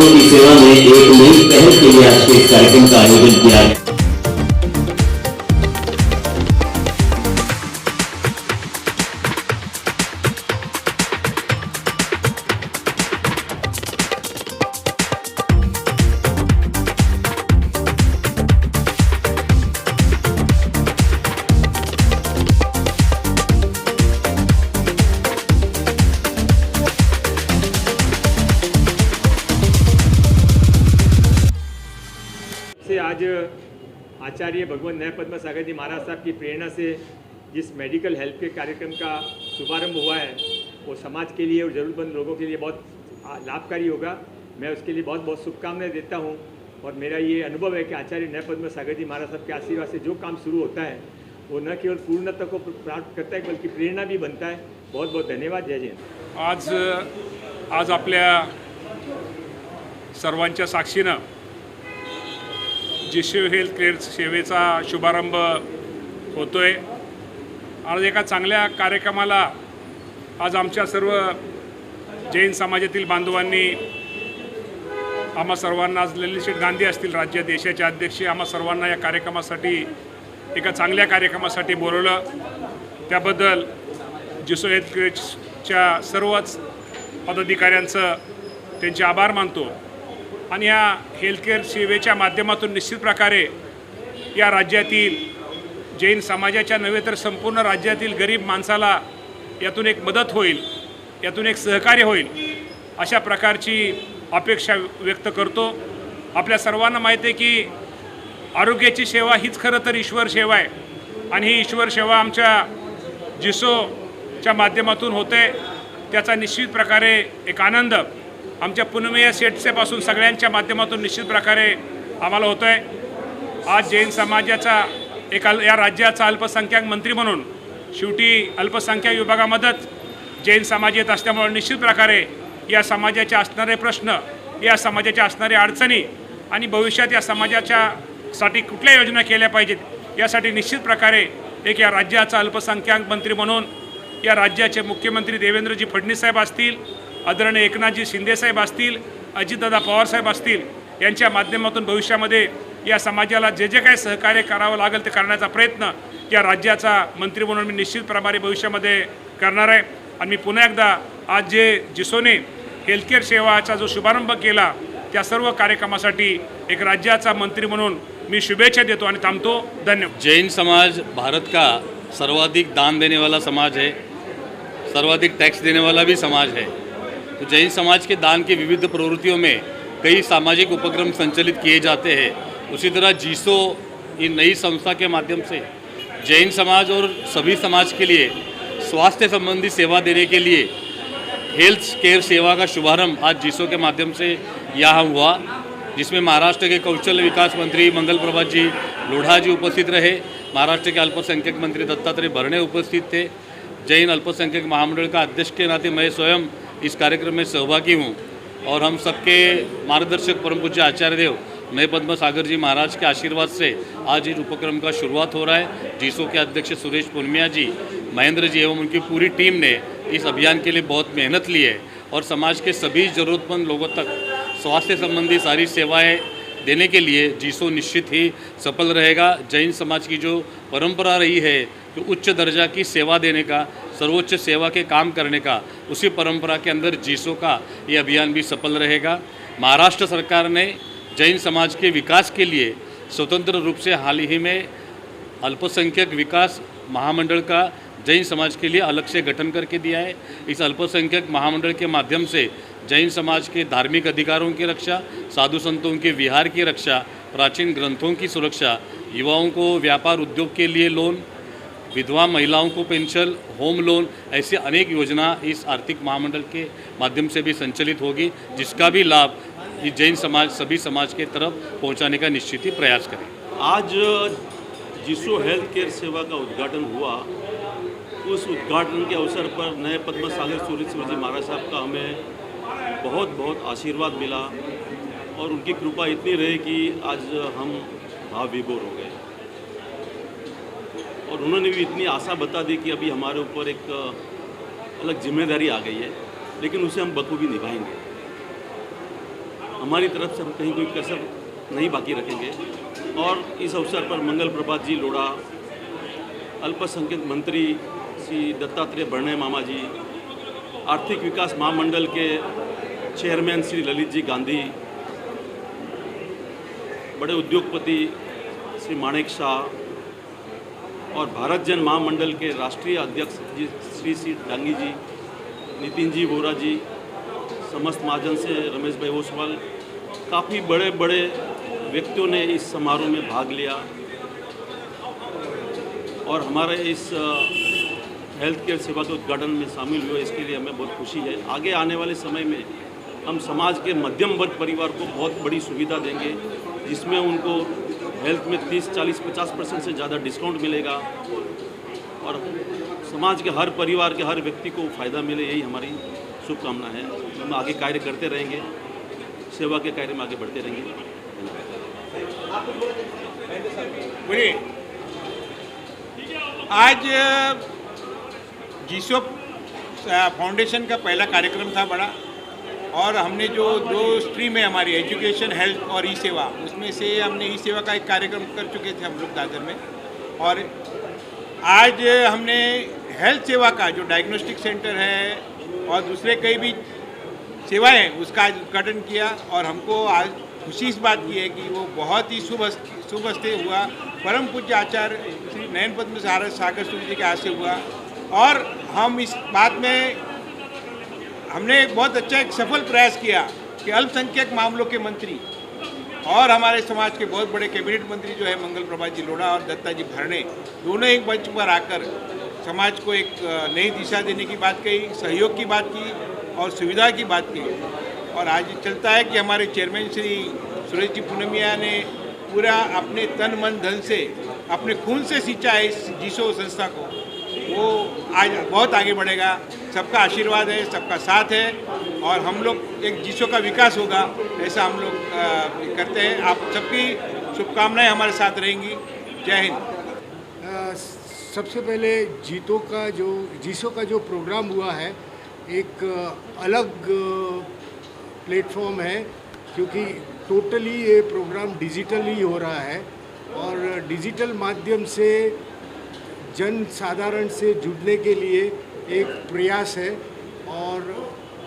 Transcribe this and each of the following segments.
लोगों की सेवा में एक नई पहल के लिए आज के इस कार्यक्रम का आयोजन किया है। आज आचार्य भगवान न्याय पद्म सागर जी महाराज साहब की प्रेरणा से जिस मेडिकल हेल्थ के कार्यक्रम का शुभारंभ हुआ है वो समाज के लिए और ज़रूरतमंद लोगों के लिए बहुत लाभकारी होगा। मैं उसके लिए बहुत बहुत शुभकामनाएं देता हूं और मेरा ये अनुभव है कि आचार्य न्याय पद्म सागर जी महाराज साहब के आशीर्वाद से जो काम शुरू होता है वो न केवल पूर्णता को प्राप्त करता है बल्कि प्रेरणा भी बनता है। बहुत बहुत धन्यवाद। जय जय। आज आपल्या सर्वांच्या साक्षीनं जिशू हेल्थ केअर सेवेचा शुभारंभ होतोय। आज एका चांगल्या कार्यक्रमाला आज आमच्या सर्व जैन समाजातील बांधवांनी आम्हा सर्वांना, आज ललितशेठ गांधी असतील राज्य देशाचे अध्यक्ष, आम्हा सर्वांना या कार्यक्रमासाठी, एका चांगल्या कार्यक्रमासाठी बोलवलं। त्याबद्दल जिशू हेल्थ केअरच्या सर्वच पदाधिकाऱ्यांचं त्यांचे आभार मानतो। आणि या हेल्थकेअर सेवेच्या माध्यमातून निश्चित प्रकारे या राज्यातील जैन समाजाच्या नव्हे तर संपूर्ण राज्यातील गरीब माणसाला यातून एक मदत होईल, यातून एक सहकार्य होईल, अशा प्रकारची अपेक्षा व्यक्त करतो। आपल्या सर्वांना माहिती आहे की आरोग्याची सेवा हीच खरं तर ईश्वर सेवा आहे आणि ही ईश्वर सेवा आमच्या जिशोच्या माध्यमातून होते। त्याचा निश्चित प्रकारे एक आनंद आमच्या पुनमेय सेटसेपासून सगळ्यांच्या माध्यमातून निश्चित प्रकारे आम्हाला होतो आहे। आज जैन समाजाचा या राज्याचा अल्पसंख्याक मंत्री म्हणून शेवटी अल्पसंख्याक विभागामध्येच जैन समाज येत असल्यामुळे निश्चित प्रकारे या समाजाचे असणारे प्रश्न, या समाजाच्या असणाऱ्या अडचणी आणि भविष्यात या समाजाच्यासाठी कुठल्या योजना केल्या पाहिजेत यासाठी निश्चित प्रकारे एक या राज्याचा अल्पसंख्याक मंत्री म्हणून या राज्याचे मुख्यमंत्री देवेंद्रजी फडणवीस साहेब असतील, आदरणीय एकनाथजी शिंदे साहेब असतील, अजितदादा पवार साहेब असतील, यांच्या माध्यमातून भविष्यामध्ये या समाजाला जे जे काही सहकार्य करावं लागेल ते करण्याचा प्रयत्न या राज्याचा मंत्री म्हणून मी निश्चितप्रमाणे भविष्यामध्ये करणार आहे। आणि मी पुन्हा एकदा आज जे जिसोने हेल्थकेअर सेवाचा जो शुभारंभ केला त्या सर्व कार्यक्रमासाठी एक राज्याचा मंत्री म्हणून मी शुभेच्छा देतो आणि थांबतो। धन्यवाद। जैन समाज भारत का सर्वाधिक दान देने वाला समाज है, सर्वाधिक टैक्स देने वाला भी समाज है। तो जैन समाज के दान की विविध प्रवृत्तियों में कई सामाजिक उपक्रम संचालित किए जाते हैं। उसी तरह जीसो इन नई संस्था के माध्यम से जैन समाज और सभी समाज के लिए स्वास्थ्य संबंधी सेवा देने के लिए हेल्थ केयर सेवा का शुभारंभ आज जीसो के माध्यम से यहाँ हुआ, जिसमें महाराष्ट्र के कौशल्य विकास मंत्री मंगल प्रभात जी लोढ़ा जी उपस्थित रहे, महाराष्ट्र के अल्पसंख्यक मंत्री दत्तात्रेय भरणे उपस्थित थे। जैन अल्पसंख्यक महामंडल का अध्यक्ष के नाते मैं स्वयं इस कार्यक्रम में सहभागी हूँ और हम सबके मार्गदर्शक परम पूज्य आचार्य देव नए पद्म सागर जी महाराज के आशीर्वाद से आज इस उपक्रम का शुरुआत हो रहा है। जीसो के अध्यक्ष सुरेश पुनमिया जी, महेंद्र जी एवं उनकी पूरी टीम ने इस अभियान के लिए बहुत मेहनत ली है और समाज के सभी ज़रूरतमंद लोगों तक स्वास्थ्य संबंधी सारी सेवाएं देने के लिए जीसो निश्चित ही सफल रहेगा। जैन समाज की जो परंपरा रही है कि उच्च दर्जा की सेवा देने का, सर्वोच्च सेवा के काम करने का, उसी परंपरा के अंदर जीसो का ये अभियान भी सफल रहेगा। महाराष्ट्र सरकार ने जैन समाज के विकास के लिए स्वतंत्र रूप से हाल ही में अल्पसंख्यक विकास महामंडल का जैन समाज के लिए अलग से गठन करके दिया है। इस अल्पसंख्यक महामंडल के माध्यम से जैन समाज के धार्मिक अधिकारों की रक्षा, साधु संतों के विहार की रक्षा, प्राचीन ग्रंथों की सुरक्षा, युवाओं को व्यापार उद्योग के लिए लोन, विधवा महिलाओं को पेंशन, होम लोन, ऐसे अनेक योजना इस आर्थिक महामंडल के माध्यम से भी संचालित होगी, जिसका भी लाभ ये जैन समाज सभी समाज के तरफ पहुंचाने का निश्चित ही प्रयास करें। आज जिसो हेल्थ केयर सेवा का उद्घाटन हुआ, उस उद्घाटन के अवसर पर नए पद्म सागर सूर्य जी महाराज साहब का हमें बहुत बहुत आशीर्वाद मिला और उनकी कृपा इतनी रही कि आज हम भाव विभोर हो गए और उन्होंने भी इतनी आशा बता दी कि अभी हमारे ऊपर एक अलग जिम्मेदारी आ गई है, लेकिन उसे हम बखूबी निभाएंगे। हमारी तरफ से हम कहीं कोई कसर नहीं बाकी रखेंगे। और इस अवसर पर मंगल प्रभात जी लोढ़ा, अल्पसंख्यक मंत्री श्री दत्तात्रेय भरणे मामा जी, आर्थिक विकास महामंडल के चेयरमैन श्री ललित जी गांधी, बड़े उद्योगपति श्री माणेक शाह और भारत जन महामंडल के राष्ट्रीय अध्यक्ष जी श्री डांगी जी, नितिन जी वोरा जी, समस्त महाजन से रमेश भाई ओसवाल, काफ़ी बड़े बड़े व्यक्तियों ने इस समारोह में भाग लिया। और हमारे इस हेल्थ केयर सेवा के उद्घाटन में शामिल हुए, इसके लिए हमें बहुत खुशी है। आगे आने वाले समय में हम समाज के मध्यम वर्ग परिवार को बहुत बड़ी सुविधा देंगे, जिसमें उनको हेल्थ में 30, 40, 50% से ज़्यादा डिस्काउंट मिलेगा और समाज के हर परिवार के हर व्यक्ति को फ़ायदा मिले, यही हमारी शुभकामना है। हम आगे कार्य करते रहेंगे, सेवा के कार्य में आगे बढ़ते रहेंगे। बोलिए, आज जीसो फाउंडेशन का पहला कार्यक्रम था बड़ा, और हमने जो 2 स्ट्रीम है हमारी, एजुकेशन, हेल्थ और ई सेवा, उसमें से हमने ई सेवा का एक कार्यक्रम कर चुके थे हम लोग दादर में। और आज हमने हेल्थ सेवा का जो डायग्नोस्टिक सेंटर है और दूसरे कई भी सेवाएं हैं उसका आज उद्घाटन किया। और हमको आज खुशी इस बात की है कि वो बहुत ही शुभ हस्ते हुआ, परम पूज्य आचार्य श्री नयन पद्म सागर सूर्य जी के हाथ से हुआ। और हम इस बात में हमने एक बहुत अच्छा एक सफल प्रयास किया कि अल्पसंख्यक मामलों के मंत्री और हमारे समाज के बहुत बड़े कैबिनेट मंत्री जो है मंगल प्रभात जी लोढ़ा और दत्ता जी भरणे, दोनों एक मंच पर आकर समाज को एक नई दिशा देने की बात कही, सहयोग की बात की और सुविधा की बात की। और आज चलता है कि हमारे चेयरमैन श्री सुरेश जी पूनमिया ने पूरा अपने तन मन धन से, अपने खून से सींचा है इस जीसो संस्था को। वो आज बहुत आगे बढ़ेगा, सबका आशीर्वाद है, सबका साथ है और हम लोग एक जीसो का विकास होगा, ऐसा हम लोग करते हैं। आप सबकी शुभकामनाएं हमारे साथ रहेंगी। जय हिंद। सबसे पहले जीसो का जो प्रोग्राम हुआ है एक अलग प्लेटफॉर्म है, क्योंकि टोटली ये प्रोग्राम डिजिटली हो रहा है और डिजिटल माध्यम से जन साधारण से जुड़ने के लिए एक प्रयास है। और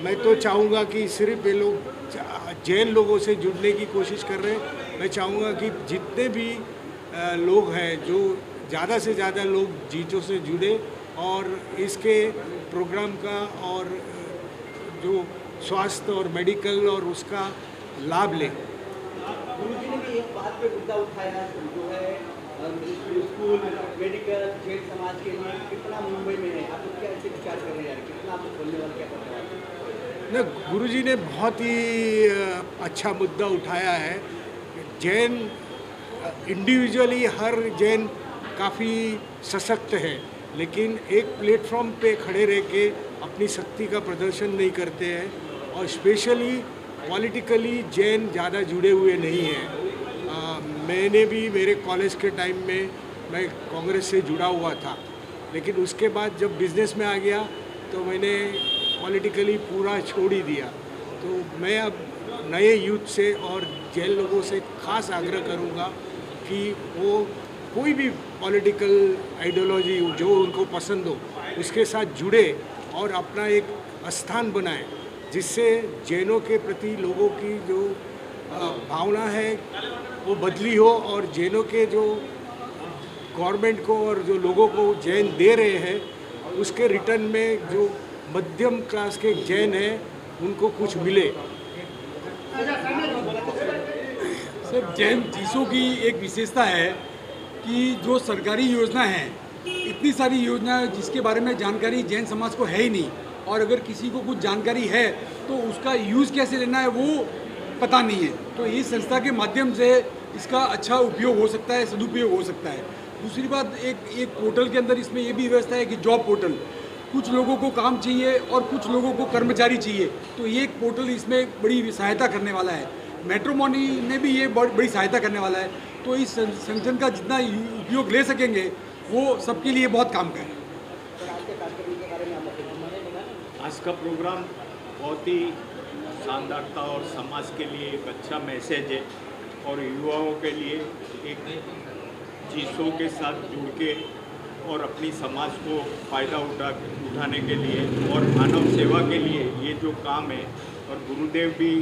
मैं तो चाहूँगा कि सिर्फ ये लोग जैन लोगों से जुड़ने की कोशिश कर रहे हैं, मैं चाहूँगा कि जितने भी लोग हैं, जो ज़्यादा से ज़्यादा लोग जीसो से जुड़े और इसके प्रोग्राम का और जो स्वास्थ्य और मेडिकल और उसका लाभ लें। गुरुजी ने भी एक बात पे मुद्दा उठाया जो है स्कूल मेडिकल जैन समाज के लिए कितना मुंबई में है, आप लोग क्या ऐसे विचार कर रहे हैं, कितना आप लोग बोलने वाले, क्या करने वाले? न, गुरुजी ने बहुत ही अच्छा मुद्दा उठाया है। जैन इंडिविजुअली हर जैन काफ़ी सशक्त है, लेकिन एक प्लेटफॉर्म पे खड़े रह के अपनी शक्ति का प्रदर्शन नहीं करते हैं और स्पेशली पॉलिटिकली जैन ज़्यादा जुड़े हुए नहीं हैं। मैंने भी मेरे कॉलेज के टाइम में मैं कांग्रेस से जुड़ा हुआ था, लेकिन उसके बाद जब बिज़नेस में आ गया तो मैंने पॉलिटिकली पूरा छोड़ ही दिया। तो मैं अब नए यूथ से और जैन लोगों से खास आग्रह करूँगा कि वो कोई भी पॉलिटिकल आइडियोलॉजी जो उनको पसंद हो उसके साथ जुड़े और अपना एक स्थान बनाए, जिससे जैनों के प्रति लोगों की जो भावना है वो बदली हो और जैनों के जो गवर्नमेंट को और जो लोगों को जैन दे रहे हैं उसके रिटर्न में जो मध्यम क्लास के जैन हैं उनको कुछ मिले। सर, जैन जीसो की एक विशेषता है कि जो सरकारी योजना है, इतनी सारी योजना जिसके बारे में जानकारी जैन समाज को है ही नहीं, और अगर किसी को कुछ जानकारी है तो उसका यूज़ कैसे लेना है वो पता नहीं है। तो इस संस्था के माध्यम से इसका अच्छा उपयोग हो सकता है, सदुपयोग हो सकता है। दूसरी बात, एक पोर्टल के अंदर इसमें ये भी व्यवस्था है कि जॉब पोर्टल, कुछ लोगों को काम चाहिए और कुछ लोगों को कर्मचारी चाहिए, तो ये एक पोर्टल इसमें बड़ी सहायता करने वाला है। मैट्रिमोनी में भी ये बड़ी सहायता करने वाला है। तो इस संगठन का जितना उपयोग ले सकेंगे वो सबके लिए बहुत काम का है। आज के कार्यक्रम के बारे में आप आज का प्रोग्राम बहुत ही शानदार था और समाज के लिए एक अच्छा मैसेज है और युवाओं के लिए एक चीज़ों के साथ जुड़ के और अपनी समाज को फ़ायदा उठाने के लिए और मानव सेवा के लिए ये जो काम है, और गुरुदेव भी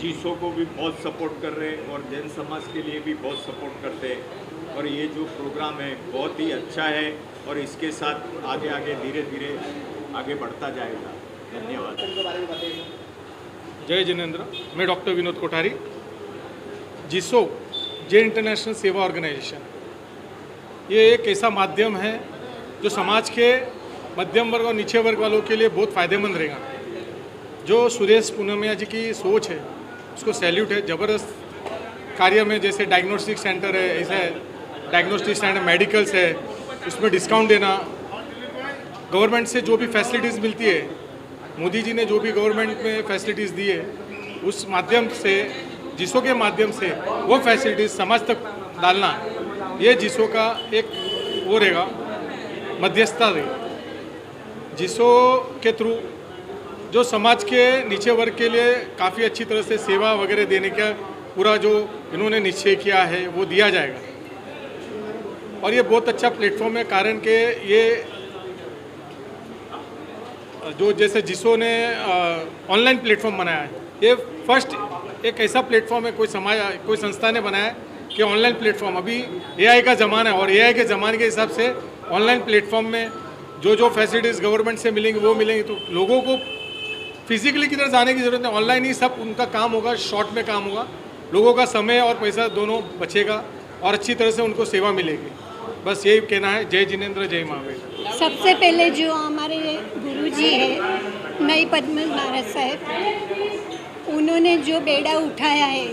जीसो को भी बहुत सपोर्ट कर रहे हैं और जैन समाज के लिए भी बहुत सपोर्ट करते हैं। और ये जो प्रोग्राम है बहुत ही अच्छा है और इसके साथ आगे आगे धीरे धीरे आगे बढ़ता जाएगा। धन्यवाद। इनके बारे में बताइए। जय जिनेंद्र, मैं डॉक्टर विनोद कोठारी। जिसो जैन इंटरनेशनल सेवा ऑर्गेनाइजेशन ये एक ऐसा माध्यम है जो समाज के मध्यम वर्ग और नीचे वर्ग वालों के लिए बहुत फ़ायदेमंद रहेगा। जो सुरेश पूनमिया जी की सोच है उसको सैल्यूट है। ज़बरदस्त कार्य में जैसे डायग्नोस्टिक सेंटर है, ऐसे डायग्नोस्टिक सेंटर मेडिकल्स है, उसमें डिस्काउंट देना, गवर्नमेंट से जो भी फैसिलिटीज़ मिलती है, मोदी जी ने जो भी गवर्नमेंट में फैसिलिटीज़ दी है उस माध्यम से, जिसो के माध्यम से वो फैसिलिटीज़ समाज तक डालना, ये जिसो का एक वो रहेगा, मध्यस्थता रहेगी। जिसो के थ्रू जो समाज के नीचे वर्ग के लिए काफ़ी अच्छी तरह से सेवा वगैरह देने का पूरा जो इन्होंने निश्चय किया है वो दिया जाएगा। और ये बहुत अच्छा प्लेटफॉर्म है, कारण के ये जो जैसे जिसो ने ऑनलाइन प्लेटफॉर्म बनाया है, ये फर्स्ट एक ऐसा प्लेटफॉर्म है कोई संस्था ने बनाया है कि ऑनलाइन प्लेटफॉर्म। अभी एआई का ज़माना है और एआई के ज़माने के हिसाब से ऑनलाइन प्लेटफॉर्म में जो फैसिलिटीज़ गवर्नमेंट से मिलेंगी वो मिलेंगी, तो लोगों को फिजिकली किधर जाने की ज़रूरत नहीं, ऑनलाइन ही सब उनका काम होगा, शॉर्ट में काम होगा, लोगों का समय और पैसा दोनों बचेगा और अच्छी तरह से उनको सेवा मिलेगी। बस यही कहना है। जय जिनेंद्र, जय महावीर। सबसे पहले जो हमारे गुरुजी है नई पद्म महाराज साहब, उन्होंने जो बेड़ा उठाया है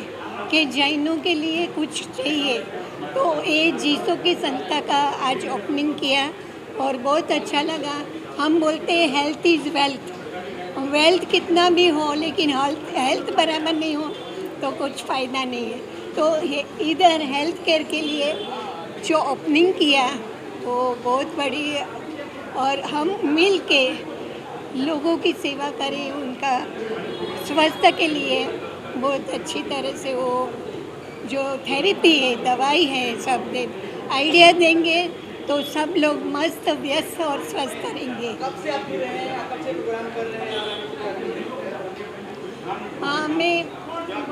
कि जैनों के लिए कुछ चाहिए, तो ये जीसो की संस्था का आज ओपनिंग किया और बहुत अच्छा लगा। हम बोलते हैं हेल्थ इज़ वेल्थ, वेल्थ कितना भी हो लेकिन हेल्थ बराबर नहीं हो तो कुछ फ़ायदा नहीं है। तो ये इधर हेल्थ केयर के लिए जो ओपनिंग किया वो बहुत बड़ी, और हम मिल के लोगों की सेवा करें, उनका स्वास्थ्य के लिए बहुत अच्छी तरह से वो जो थेरेपी है, दवाई है, सब आइडिया देंगे तो सब लोग मस्त व्यस्त और स्वस्थ रहेंगे। कब से आप जुड़े हैं, कब से प्रोग्राम कर रहे हैं? हाँ, मैं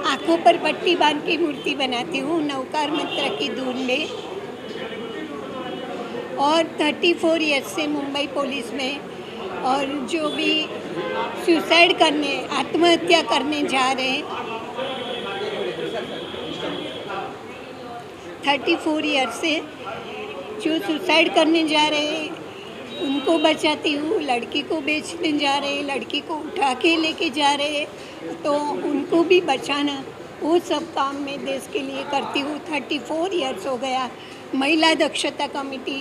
आँखों पर पट्टी बांध की मूर्ति बनाती हूँ नवकार मंत्र की धुन में, और 34 ईयर्स से मुंबई पुलिस में, और जो भी सुसाइड करने, आत्महत्या करने जा रहे हैं, 34 ईयर्स से जो सुसाइड करने जा रहे हैं उनको बचाती हूँ। लड़की को बेचने जा रहे हैं, लड़की को उठा के लेके जा रहे हैं, तो उनको भी बचाना, वो सब काम मैं देश के लिए करती हूँ। 34 ईयर्स हो गया। महिला दक्षता कमेटी,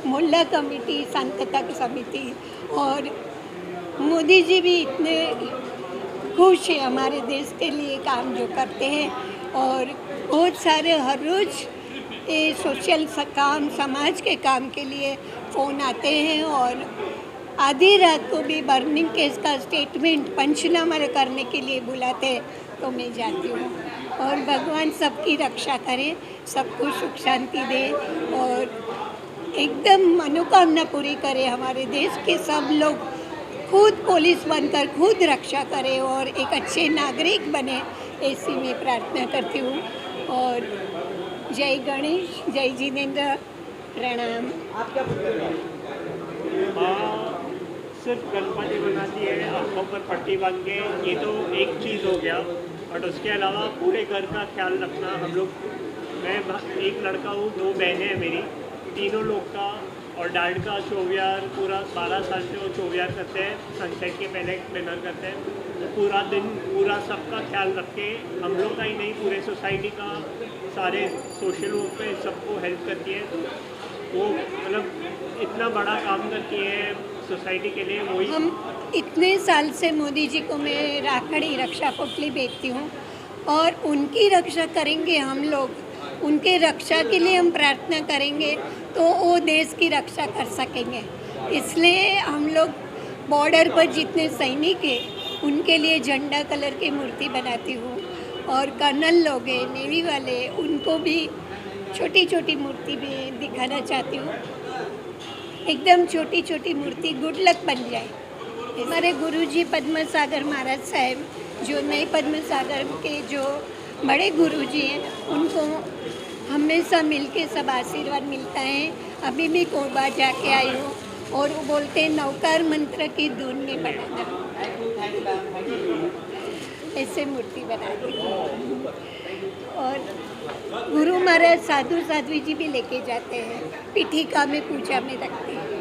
मोहल्ला कमेटी, शांतता समिति, और मोदी जी भी इतने खुश है हमारे देश के लिए काम जो करते हैं, और बहुत सारे हर रोज़ ये सोशल काम, समाज के काम के लिए फ़ोन आते हैं, और आधी रात को भी बर्निंग केस का स्टेटमेंट पंचनामा करने के लिए बुलाते हैं, तो मैं जाती हूँ। और भगवान सबकी रक्षा करे, सबको सुख शांति दे और एकदम मनोकामना पूरी करे। हमारे देश के सब लोग खुद पुलिस बनकर खुद रक्षा करें और एक अच्छे नागरिक बने, ऐसी मैं प्रार्थना करती हूँ। और जय गणेश, जय जिनेंद्र, प्रणाम। आप क्या करते हैं? सिर्फ गणपति बनाती है आँखों पर पट्टी बांध के, ये तो एक चीज़ हो गया, बट उसके अलावा पूरे घर का ख्याल रखना। हम लोग, मैं एक लड़का हूँ, 2 बहनें हैं मेरी, तीनों लोग का और डैड का चौवियार पूरा 12 साल से वो चौवियार करते हैं, सनसेट के पहले डिनर करते हैं, तो पूरा दिन पूरा सबका ख्याल रख के, हम लोग का ही नहीं पूरे सोसाइटी का, सारे सोशल वर्क पे सबको हेल्प करती है। वो मतलब इतना बड़ा काम करती है सोसाइटी के लिए। वही हम इतने साल से मोदी जी को मैं राखड़ी, रक्षा पोटली बेचती हूँ, और उनकी रक्षा करेंगे हम लोग, उनके रक्षा के लिए हम प्रार्थना करेंगे तो वो देश की रक्षा कर सकेंगे। इसलिए हम लोग बॉर्डर पर जितने सैनिक हैं उनके लिए झंडा कलर की मूर्ति बनाती हूँ। और कर्नल लोग हैं, नेवी वाले, उनको भी छोटी छोटी मूर्ति भी दिखाना चाहती हूँ। एकदम छोटी छोटी मूर्ति गुड लक बन जाए। हमारे गुरुजी पद्म सागर महाराज साहब, जो नए पद्म सागर के जो बड़े गुरुजी हैं, उनको हमेशा मिलके सब आशीर्वाद मिलता है। अभी भी कोरबा जाके आई हूँ और वो बोलते हैं नौकार मंत्र की धुन में बनाना, ऐसे मूर्ति बनाती हूँ। और गुरु महाराज साधु साध्वी जी भी लेके जाते हैं, पीठिका में पूजा में रखते हैं।